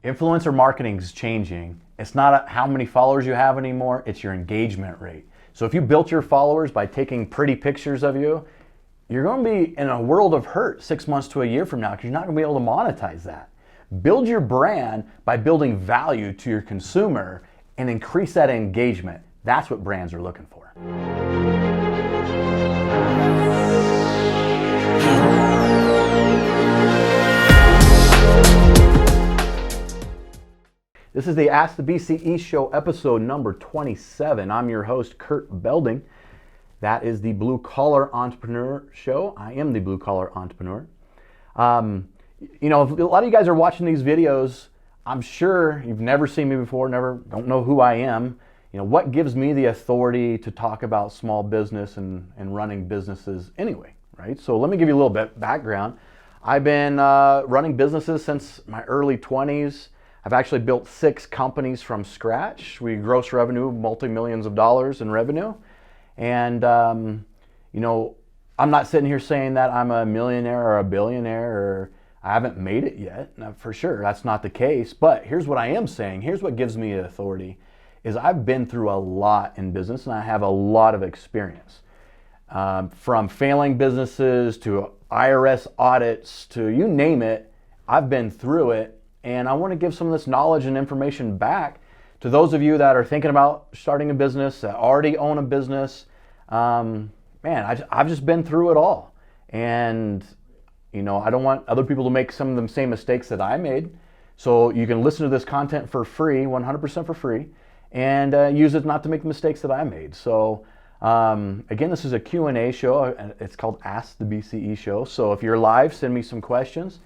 Influencer marketing is changing. It's not how many followers you have anymore, it's your engagement rate. So if you built your followers by taking pretty pictures of you, you're going to be in a world of hurt 6 months to a year from now because you're not going to be able to monetize that. Build your brand by building value to your consumer and increase that engagement. That's what brands are looking for. This is the Ask the BCE Show, episode number 27. I'm your host, Kurt Belding. That is the Blue Collar Entrepreneur Show. I am the Blue Collar Entrepreneur. You know, if a lot of you guys are watching these videos, I'm sure you've never seen me before, don't know who I am. You know, what gives me the authority to talk about small business and running businesses anyway, right? So let me give you a little bit background. I've been running businesses since my early 20s. I've actually built 6 companies from scratch. We gross revenue, multi-millions of dollars in revenue. And, you know, I'm not sitting here saying that I'm a millionaire or a billionaire or I haven't made it yet. Now, for sure, that's not the case. But here's what I am saying. Here's what gives me authority is I've been through a lot in business and I have a lot of experience. From failing businesses to IRS audits to you name it, I've been through it. And I want to give some of this knowledge and information back to those of you that are thinking about starting a business, that already own a business. Man, I've just been through it all. And, you know, I don't want other people to make some of the same mistakes that I made. So you can listen to this content for free, 100% for free, and use it not to make the mistakes that I made. So again, this is a Q&A show. It's called Ask the BCE Show. So if you're live, send me some questions.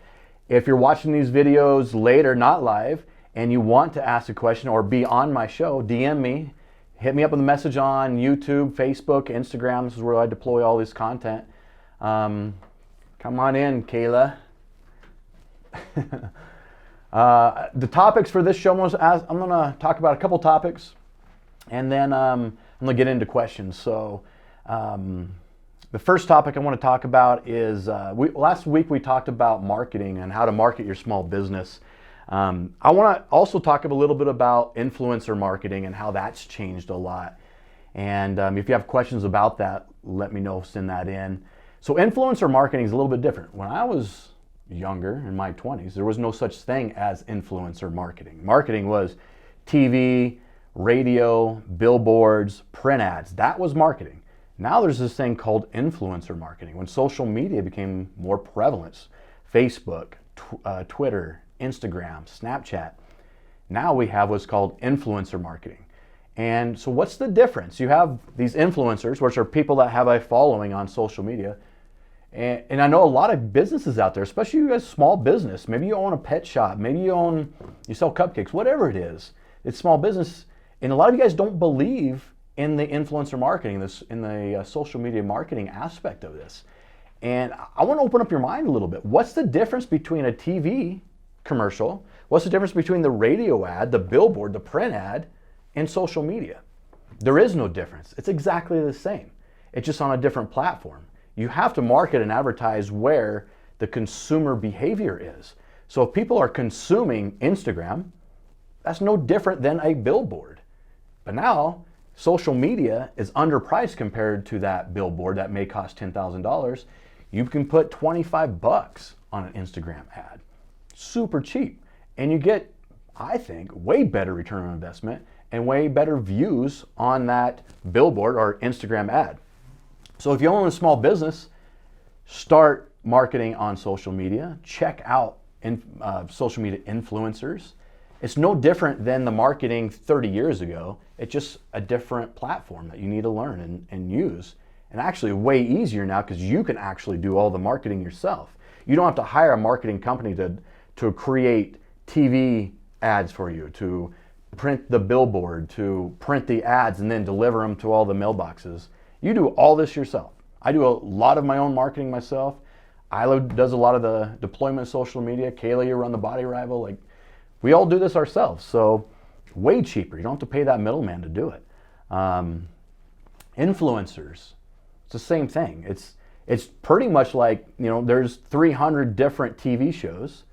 If you're watching these videos later, not live, and you want to ask a question or be on my show, DM me. Hit me up with a message on YouTube, Facebook, Instagram. This is where I deploy all this content. Come on in, Kayla. The topics for this show, I'm going to talk about a couple topics, and then I'm going to get into questions. So the first topic I want to talk about is, last week we talked about marketing and how to market your small business. I want to also talk a little bit about influencer marketing and how that's changed a lot. And if you have questions about that, let me know, send that in. So influencer marketing is a little bit different. When I was younger, in my 20s, there was no such thing as influencer marketing. Marketing was TV, radio, billboards, print ads. That was marketing. Now there's this thing called influencer marketing. When social media became more prevalent, Facebook, Twitter, Instagram, Snapchat, now we have what's called influencer marketing. And so what's the difference? You have these influencers, which are people that have a following on social media. And I know a lot of businesses out there, especially you guys, small business. Maybe you own a pet shop. Maybe you sell cupcakes, whatever it is. It's small business. And a lot of you guys don't believe in the influencer marketing, in the social media marketing aspect of this. And I want to open up your mind a little bit. What's the difference between a TV commercial? What's the difference between the radio ad, the billboard, the print ad, and social media? There is no difference. It's exactly the same. It's just on a different platform. You have to market and advertise where the consumer behavior is. So if people are consuming Instagram, that's no different than a billboard. But now, social media is underpriced compared to that billboard that may cost $10,000. You can put $25 on an Instagram ad. Super cheap. And you get, I think, way better return on investment and way better views on that billboard or Instagram ad. So if you own a small business, start marketing on social media. Check out social media influencers. It's no different than the marketing 30 years ago. It's just a different platform that you need to learn and use. And actually way easier now because you can actually do all the marketing yourself. You don't have to hire a marketing company to create TV ads for you, to print the billboard, to print the ads and then deliver them to all the mailboxes. You do all this yourself. I do a lot of my own marketing myself. Isla does a lot of the deployment of social media. Kayla, you run the Body Rival. Like, we all do this ourselves. So way cheaper. You don't have to pay that middleman to do it. Influencers, it's the same thing. It's pretty much like, you know, there's 300 different TV shows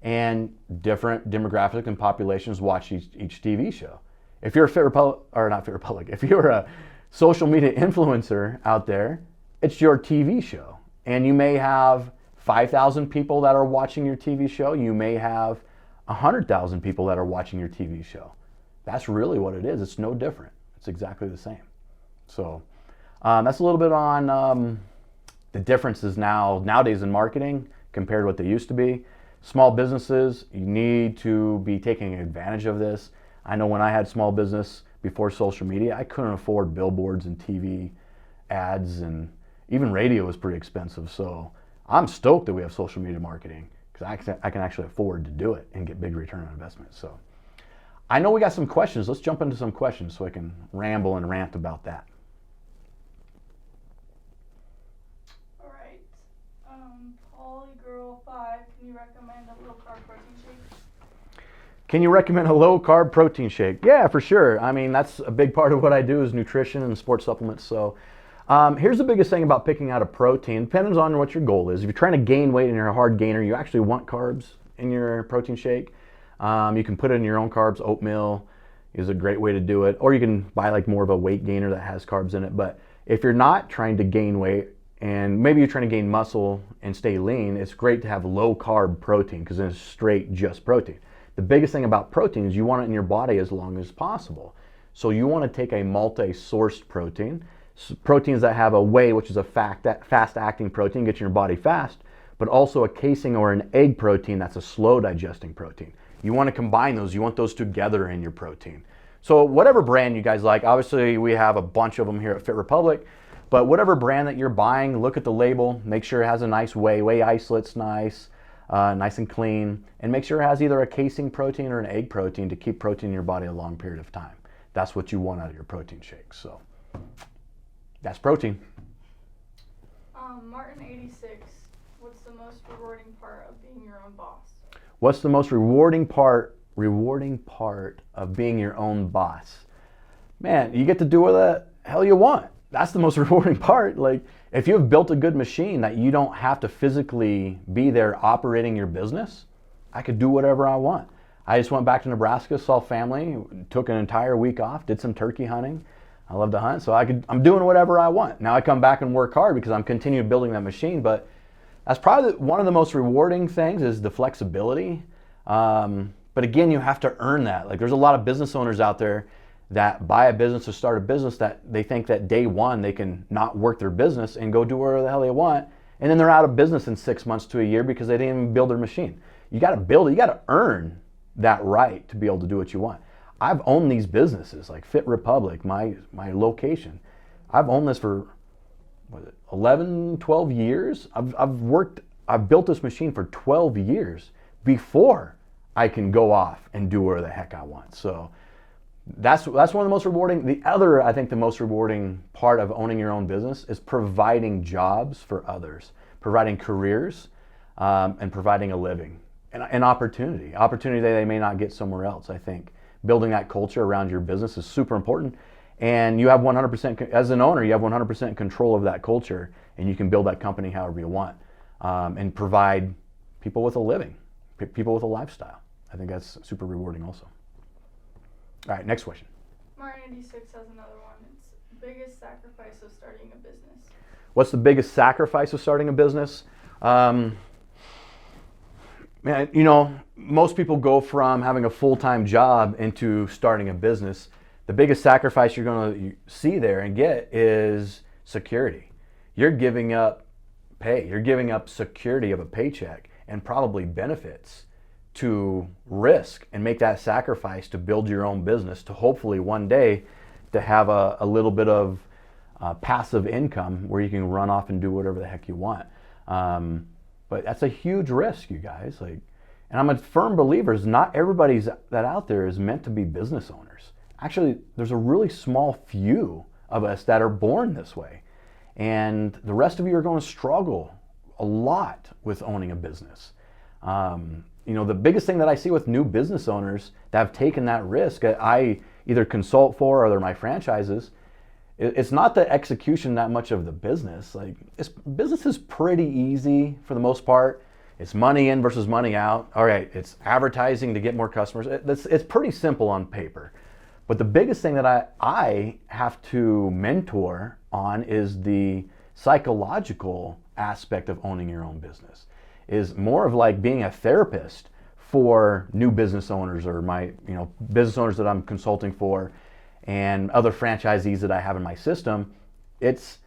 and different demographics and populations watch each TV show. If you're a Fit Republic, or not Fit Republic, if you're a social media influencer out there, it's your TV show. And you may have 5,000 people that are watching your TV show. You may have 100,000 people that are watching your TV show. That's really what it is. It's no different. It's exactly the same. So that's a little bit on the differences nowadays in marketing compared to what they used to be. Small businesses, you need to be taking advantage of this. I know when I had small business before social media, I couldn't afford billboards and TV ads, and even radio was pretty expensive. So I'm stoked that we have social media marketing, because I can actually afford to do it and get big return on investment. So I know we got some questions. Let's jump into some questions so I can ramble and rant about that. All right. Polygirl5, can you recommend a low carb protein shake? Can you recommend a low carb protein shake? Yeah, for sure. I mean, that's a big part of what I do is nutrition and sports supplements. So here's the biggest thing about picking out a protein. Depends on what your goal is. If you're trying to gain weight and you're a hard gainer, you actually want carbs in your protein shake. You can put it in your own carbs. Oatmeal is a great way to do it. Or you can buy like more of a weight gainer that has carbs in it. But if you're not trying to gain weight, and maybe you're trying to gain muscle and stay lean, it's great to have low carb protein, because then it's straight just protein. The biggest thing about protein is you want it in your body as long as possible. So you want to take a multi-sourced protein. Proteins that have a whey, which is a fast-acting protein, gets in your body fast, but also a casein or an egg protein that's a slow-digesting protein. You want to combine those. You want those together in your protein. So whatever brand you guys like, obviously we have a bunch of them here at Fit Republic, but whatever brand that you're buying, look at the label, make sure it has a nice whey. Whey isolate's nice, nice and clean, and make sure it has either a casein protein or an egg protein to keep protein in your body a long period of time. That's what you want out of your protein shake. So that's protein. Martin86, what's the most rewarding part of being your own boss? What's the most rewarding part of being your own boss? Man, you get to do what the hell you want. That's the most rewarding part. Like, if you've built a good machine that you don't have to physically be there operating your business, I could do whatever I want. I just went back to Nebraska, saw family, took an entire week off, did some turkey hunting. I love to hunt, so I'm doing whatever I want. Now I come back and work hard because I'm continuing building that machine, but that's probably one of the most rewarding things is the flexibility. But again, you have to earn that. Like, there's a lot of business owners out there that buy a business or start a business that they think that day one they can not work their business and go do whatever the hell they want, and then they're out of business in 6 months to a year because they didn't even build their machine. You got to build it. You got to earn that right to be able to do what you want. I've owned these businesses like Fit Republic, my location. I've owned this for 11, 12 years. I've built this machine for 12 years before I can go off and do whatever the heck I want. So that's one of the most rewarding. The other, I think the most rewarding part of owning your own business is providing jobs for others, providing careers, and providing a living, and an opportunity that they may not get somewhere else. I think building that culture around your business is super important, and you have 100%, as an owner, you have 100% control of that culture, and you can build that company however you want, and provide people with a living, people with a lifestyle. I think that's super rewarding also. All right, next question. Martin86 has another one. It's biggest sacrifice of starting a business. What's the biggest sacrifice of starting a business? Man, you know, most people go from having a full-time job into starting a business. The biggest sacrifice you're going to see there and get is security. You're giving up pay. You're giving up security of a paycheck and probably benefits to risk and make that sacrifice to build your own business, to hopefully one day to have a little bit of passive income where you can run off and do whatever the heck you want. But that's a huge risk, you guys. Like, and I'm a firm believer, not everybody's that out there is meant to be business owners. Actually, there's a really small few of us that are born this way. And the rest of you are going to struggle a lot with owning a business. You know, the biggest thing that I see with new business owners that have taken that risk, I either consult for or they're my franchises, it's not the execution that much of the business. Like, business is pretty easy for the most part. It's money in versus money out. All right, it's advertising to get more customers. It's pretty simple on paper. But the biggest thing that I have to mentor on is the psychological aspect of owning your own business. Is more of like being a therapist for new business owners, or my business owners that I'm consulting for, and other franchisees that I have in my system. It's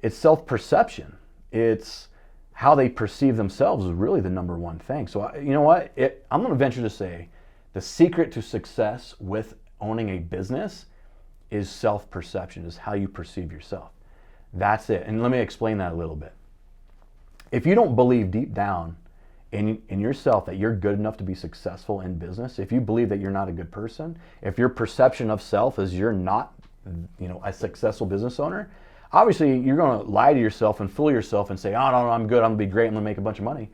self-perception. It's how they perceive themselves is really the number one thing. So you know what? I'm going to venture to say the secret to success with owning a business is self-perception, is how you perceive yourself. That's it. And let me explain that a little bit. If you don't believe deep down in yourself that you're good enough to be successful in business, if you believe that you're not a good person, if your perception of self is you're not, a successful business owner, obviously you're going to lie to yourself and fool yourself and say, oh, no, I'm good, I'm going to be great, I'm going to make a bunch of money.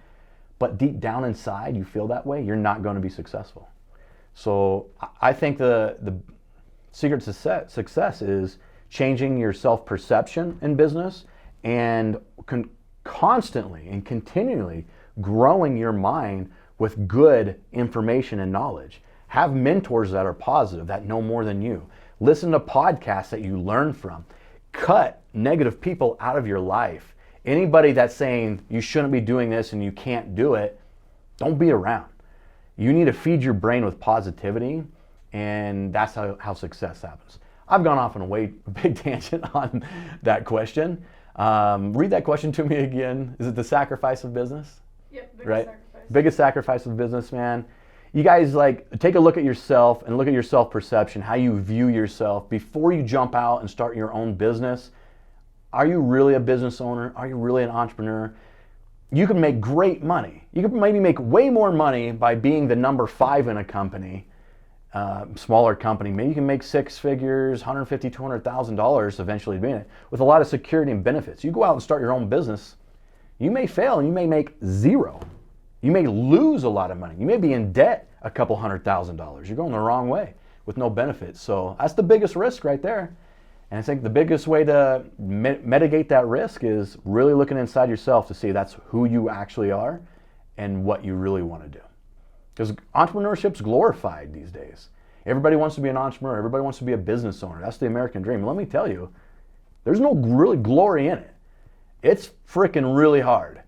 But deep down inside, you feel that way, you're not going to be successful. So I think the secret to success is changing your self-perception in business and constantly and continually growing your mind with good information and knowledge. Have mentors that are positive, that know more than you. Listen to podcasts that you learn from. Cut negative people out of your life. Anybody that's saying you shouldn't be doing this and you can't do it, don't be around. You need to feed your brain with positivity, and that's how success happens. I've gone off on a big tangent on that question. Read that question to me again. Is it the sacrifice of business? Yep, Sacrifice. Biggest sacrifice of business, man. You guys take a look at yourself and look at your self-perception, how you view yourself before you jump out and start your own business. Are you really a business owner? Are you really an entrepreneur? You can make great money. You can maybe make way more money by being the number 5 in a company, smaller company. Maybe you can make 6 figures, $150,000, $200,000 eventually doing it with a lot of security and benefits. You go out and start your own business, you may fail and you may make zero. You may lose a lot of money. You may be in debt a couple $100,000. You're going the wrong way with no benefits. So that's the biggest risk right there. And I think the biggest way to mitigate that risk is really looking inside yourself to see that's who you actually are and what you really want to do. Because entrepreneurship's glorified these days. Everybody wants to be an entrepreneur. Everybody wants to be a business owner. That's the American dream. And let me tell you, there's no really glory in it. It's freaking really hard.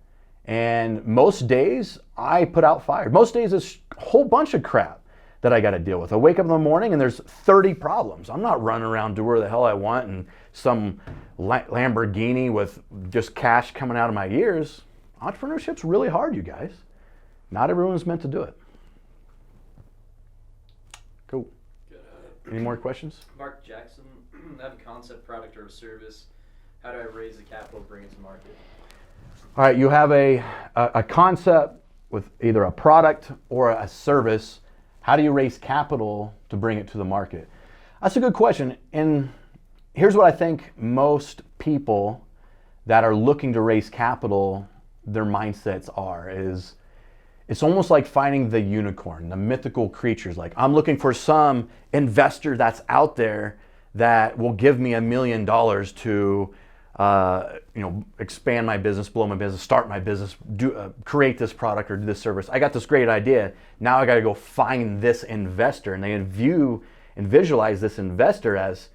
And most days I put out fires. Most days it's a whole bunch of crap that I got to deal with. I wake up in the morning and there's 30 problems. I'm not running around doing where the hell I want and some Lamborghini with just cash coming out of my ears. Entrepreneurship's really hard, you guys. Not everyone's meant to do it. Cool. Good. Any more questions? Mark Jackson, I have a concept, product, or a service. How do I raise the capital, bring it to market? All right, you have a concept with either a product or a service. How do you raise capital to bring it to the market? That's a good question. And here's what I think most people that are looking to raise capital, their mindsets is it's almost like finding the unicorn, the mythical creatures. Like, I'm looking for some investor that's out there that will give me $1 million to expand my business, blow my business, start my business, create this product or do this service. I got this great idea. Now I got to go find this investor, and they view and visualize this investor as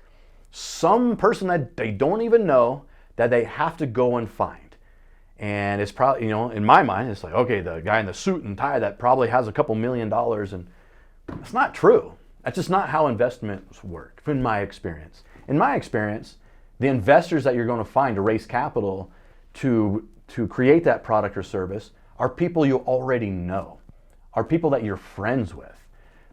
some person that they don't even know that they have to go and find. And it's probably, in my mind, it's like, okay, the guy in the suit and tie that probably has a couple $1 million, and it's not true. That's just not how investments work, in my experience. In my experience, the investors that you're going to find to raise capital to create that product or service are people you already know, are people that you're friends with,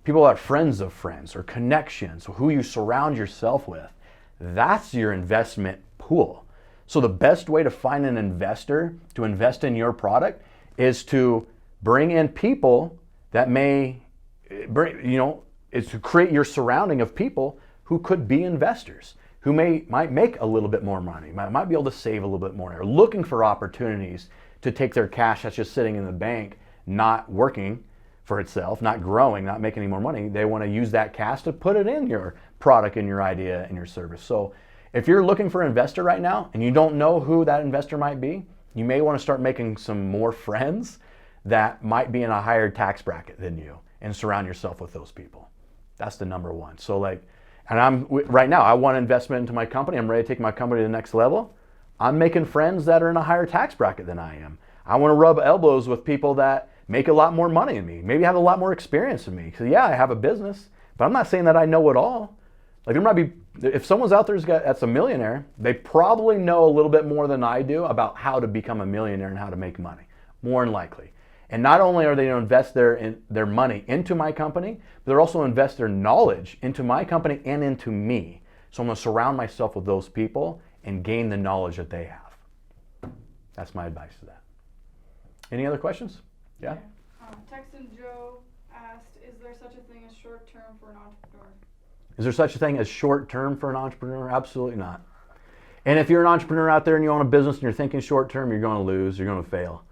people that are friends of friends or connections, who you surround yourself with. That's your investment pool. So the best way to find an investor to invest in your product is to bring in people that may is to create your surrounding of people who could be investors, who might make a little bit more money, might be able to save a little bit more, or looking for opportunities to take their cash that's just sitting in the bank, not working for itself, not growing, not making any more money. They want to use that cash to put it in your product and your idea and your service. So if you're looking for an investor right now and you don't know who that investor might be, you may want to start making some more friends that might be in a higher tax bracket than you, and surround yourself with those people. That's the number one. So like, and right now, I want investment into my company. I'm ready to take my company to the next level. I'm making friends that are in a higher tax bracket than I am. I want to rub elbows with people that make a lot more money than me, maybe have a lot more experience than me. So yeah, I have a business, but I'm not saying that I know it all. Like there might be, if someone's out there that's a millionaire, they probably know a little bit more than I do about how to become a millionaire and how to make money, more than likely. And not only are they going to invest their money into my company, but they're also invest their knowledge into my company and into me. So I'm going to surround myself with those people and gain the knowledge that they have. That's my advice to that. Any other questions? Yeah? Texan Joe asked, is there such a thing as short term for an entrepreneur? Is there such a thing as short term for an entrepreneur? Absolutely not. And if you're an entrepreneur out there and you own a business and you're thinking short term, you're going to lose, you're going to fail.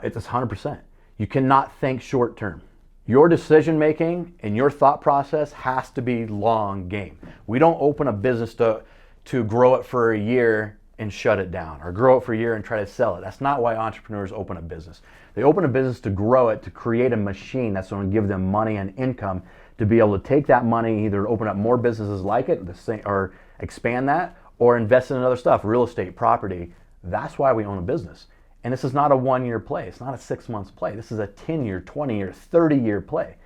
It's 100%. You cannot think short term. Your decision making and your thought process has to be long game. We don't open a business to grow it for a year and shut it down, or grow it for a year and try to sell it. That's not why entrepreneurs open a business. They open a business to grow it, to create a machine that's going to give them money and income to be able to take that money, either open up more businesses like it, or expand that, or invest in other stuff, real estate, property. That's why we own a business. And this is not a 1-year play. It's not a 6 months play. This is a 10-year, 20-year, 30-year play.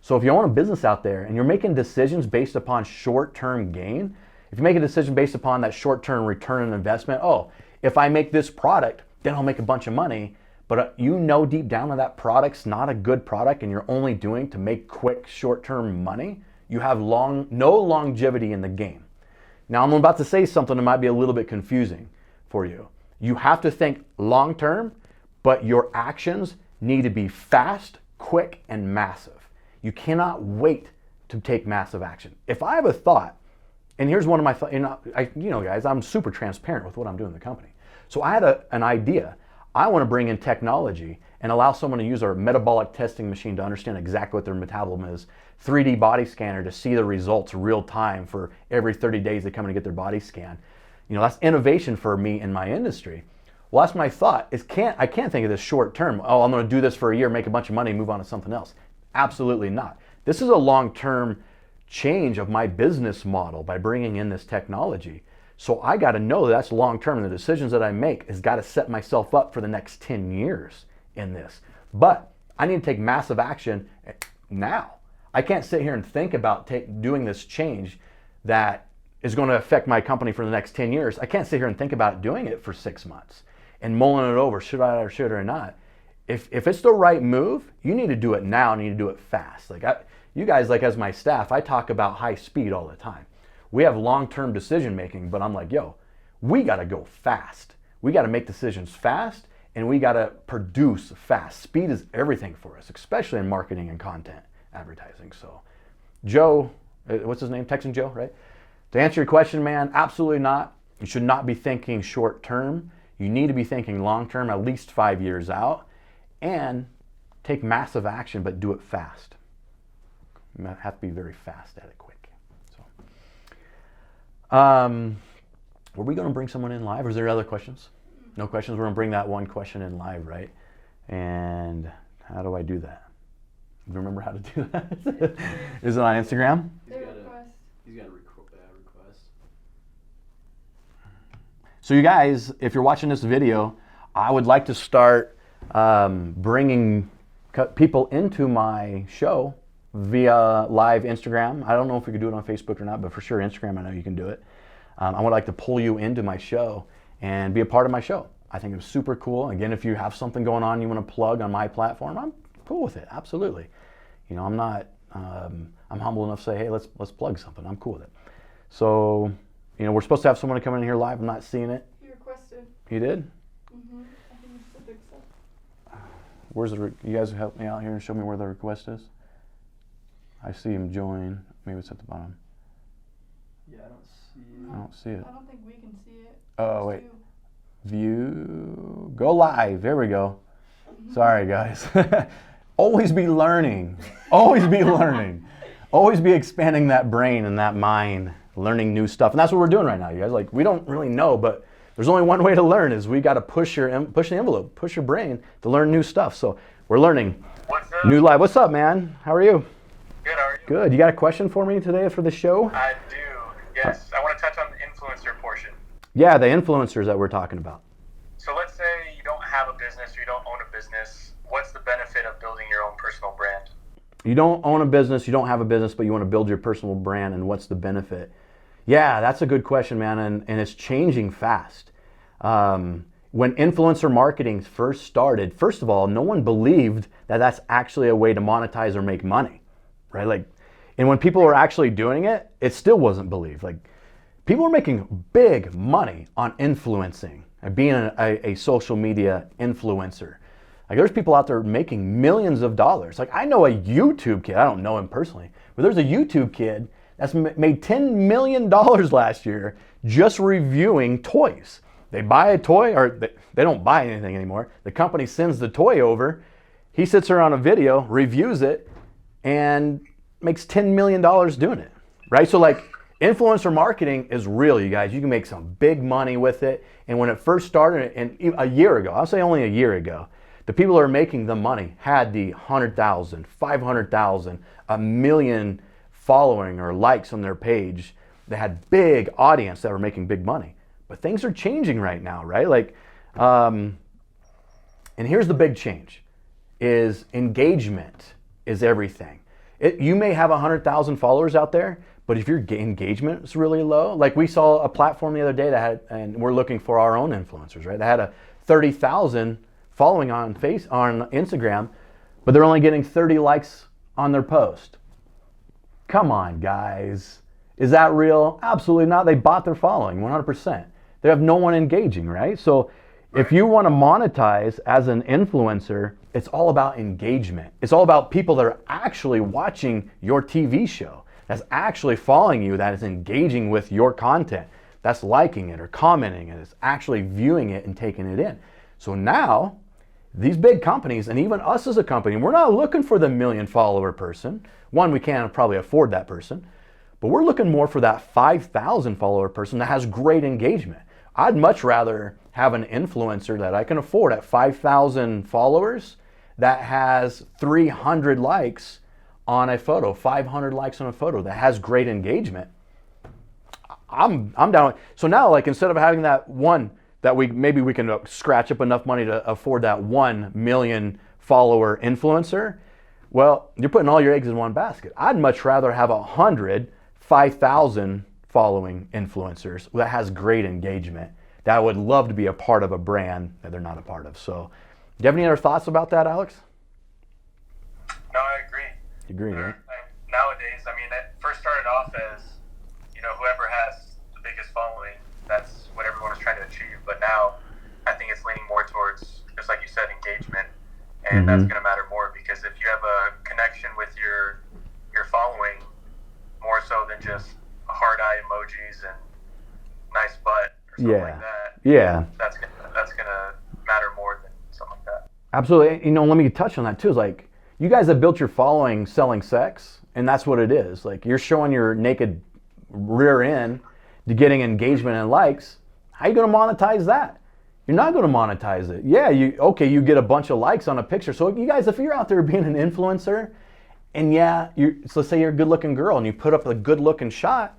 So if you own a business out there and you're making decisions based upon short-term gain, if you make a decision based upon that short-term return on investment, oh, if I make this product, then I'll make a bunch of money, but you know deep down that product's not a good product and you're only doing to make quick short-term money, you have no longevity in the game. Now I'm about to say something that might be a little bit confusing for you. You have to think long-term, but your actions need to be fast, quick, and massive. You cannot wait to take massive action. If I have a thought, and here's one of my thoughts, guys, I'm super transparent with what I'm doing in the company. So I had an idea. I want to bring in technology and allow someone to use our metabolic testing machine to understand exactly what their metabolism is, 3D body scanner to see the results real time for every 30 days they come in and get their body scan. That's innovation for me in my industry. Well, that's my thought. I can't think of this short term. Oh, I'm going to do this for a year, make a bunch of money, move on to something else. Absolutely not. This is a long-term change of my business model by bringing in this technology. So I got to know that's long-term, and the decisions that I make has got to set myself up for the next 10 years in this. But I need to take massive action now. I can't sit here and think about doing this change that is going to affect my company for the next 10 years. I can't sit here and think about doing it for 6 months and mulling it over, should I or should I not. If it's the right move, you need to do it now, and you need to do it fast. You guys, as my staff, I talk about high speed all the time. We have long-term decision making, but I'm like, we got to go fast. We got to make decisions fast, and we got to produce fast. Speed is everything for us, especially in marketing and content advertising. So Joe, what's his name? Texan Joe, right? To answer your question, man, absolutely not. You should not be thinking short term. You need to be thinking long term, at least 5 years out, and take massive action, but do it fast. You have to be very fast at it, quick. So, were we going to bring someone in live, or is there other questions? No questions? We're going to bring that one question in live, right? And how do I do that? Do you remember how to do that? Is it on Instagram? He's got a request. So you guys, if you're watching this video, I would like to start bringing people into my show via live Instagram. I don't know if we could do it on Facebook or not, but for sure Instagram, I know you can do it. I would like to pull you into my show and be a part of my show. I think it's super cool. Again, if you have something going on you want to plug on my platform, I'm cool with it, absolutely. I'm not, I'm humble enough to say, hey, let's plug something. I'm cool with it. So, we're supposed to have someone come in here live. I'm not seeing it. He requested. You did? Mm-hmm. I think it's a big stuff. Where's you guys help me out here and show me where the request is? I see him join. Maybe it's at the bottom. Yeah, I don't see it. I don't see it. I don't think we can see it. Oh, wait. View. Go live. There we go. Sorry, guys. Always be learning. Always be learning. Always be expanding that brain and that mind, learning new stuff. And that's what we're doing right now, you guys. We don't really know, but there's only one way to learn is we got to push the envelope, push your brain to learn new stuff. So We're learning. What's up? New live. What's up, man? How are you? Good, how are you? Good. You got a question for me today for the show? I do, yes. I want to touch on the influencer portion. Yeah, the influencers that we're talking about. So let's say you don't have a business or you don't own a business. What's the benefit of building your own personal brand? You don't own a business, you don't have a business, but you want to build your personal brand, and what's the benefit? Yeah, that's a good question, man, and it's changing fast. When influencer marketing first started, first of all, no one believed that that's actually a way to monetize or make money, right? Like, and when people were actually doing it, it still wasn't believed. Like, people are making big money on influencing, being a social media influencer. Like, there's people out there making millions of dollars. Like, I know a YouTube kid, I don't know him personally, but there's a YouTube kid that's made $10 million last year just reviewing toys. They buy a toy, or they don't buy anything anymore. The company sends the toy over. He sits there on a video, reviews it, and makes $10 million doing it, right? So like, influencer marketing is real, you guys. You can make some big money with it. And when it first started, and a year ago, I'll say only a year ago, the people that are making the money had the 100,000, 500,000, a million following or likes on their page. They had big audience that were making big money. But things are changing right now, right? Like, and here's the big change, is engagement is everything. You may have 100,000 followers out there, but if your engagement is really low, like we saw a platform the other day that had, and we're looking for our own influencers, right? They had a 30,000 following on Instagram, but they're only getting 30 likes on their post. Come on, guys. Is that real? Absolutely not. They bought their following, 100%. They have no one engaging, right? So if you want to monetize as an influencer, it's all about engagement. It's all about people that are actually watching your TV show, that's actually following you, that is engaging with your content, that's liking it or commenting it, is actually viewing it and taking it in. So now, these big companies, and even us as a company, we're not looking for the million follower person. One, we can't probably afford that person, but we're looking more for that 5,000 follower person that has great engagement. I'd much rather have an influencer that I can afford at 5,000 followers that has 300 likes on a photo, 500 likes on a photo, that has great engagement. I'm down. So now, like, instead of having that one that maybe we can scratch up enough money to afford that 1 million follower influencer, well, you're putting all your eggs in one basket. I'd much rather have 100 5,000 following influencers that has great engagement, that would love to be a part of a brand that they're not a part of. So, do you have any other thoughts about that, Alex? No, I agree. You agree, right? Nowadays, I mean, it first started off as, whoever has the biggest following, that's what everyone is trying to achieve. But now, I think it's leaning more towards, just like you said, engagement. And that's going to matter more, because if you have a connection with your following, more so than just heart eye emojis and nice butt or something like that. Yeah. That's gonna matter more than something like that. Absolutely. Let me touch on that too. Is like, you guys have built your following selling sex, and that's what it is. Like, you're showing your naked rear end to getting engagement and likes. How are you going to monetize that? You're not going to monetize it. Yeah, you get a bunch of likes on a picture. So you guys, if you're out there being an influencer, and so let's say you're a good-looking girl and you put up a good-looking shot,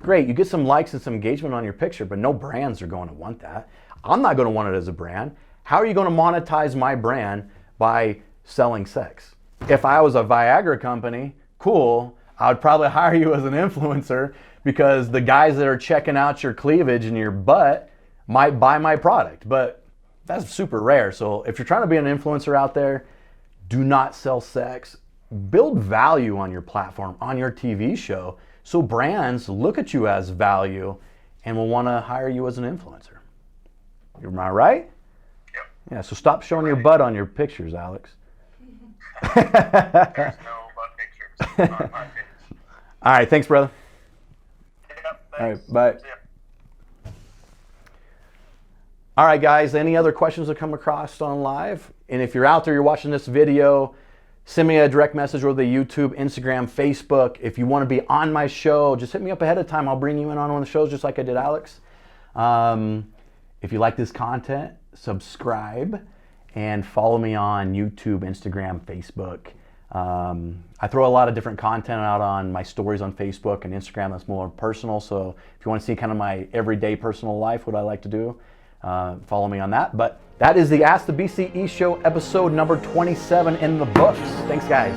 great, you get some likes and some engagement on your picture, but no brands are going to want that. I'm not going to want it as a brand. How are you going to monetize my brand by selling sex? If I was a Viagra company, cool, I would probably hire you as an influencer, because the guys that are checking out your cleavage and your butt might buy my product, but that's super rare. So if you're trying to be an influencer out there, do not sell sex. Build value on your platform, on your TV show, so brands look at you as value and will want to hire you as an influencer. Am I right? Yep. Yeah, so stop showing your butt on your pictures, Alex. There's no butt pictures on my page. All right, thanks, brother. Yep, All thanks. right, bye. See ya. All right, guys, any other questions that come across on live? And if you're out there, you're watching this video, send me a direct message over the YouTube, Instagram, Facebook. If you want to be on my show, just hit me up ahead of time. I'll bring you in on one of the shows just like I did Alex. If you like this content, subscribe. and follow me on YouTube, Instagram, Facebook. I throw a lot of different content out on my stories on Facebook and Instagram that's more personal. So if you want to see kind of my everyday personal life, what I like to do, follow me on that. But that is the Ask the BCE Show episode number 27 in the books. Thanks, guys.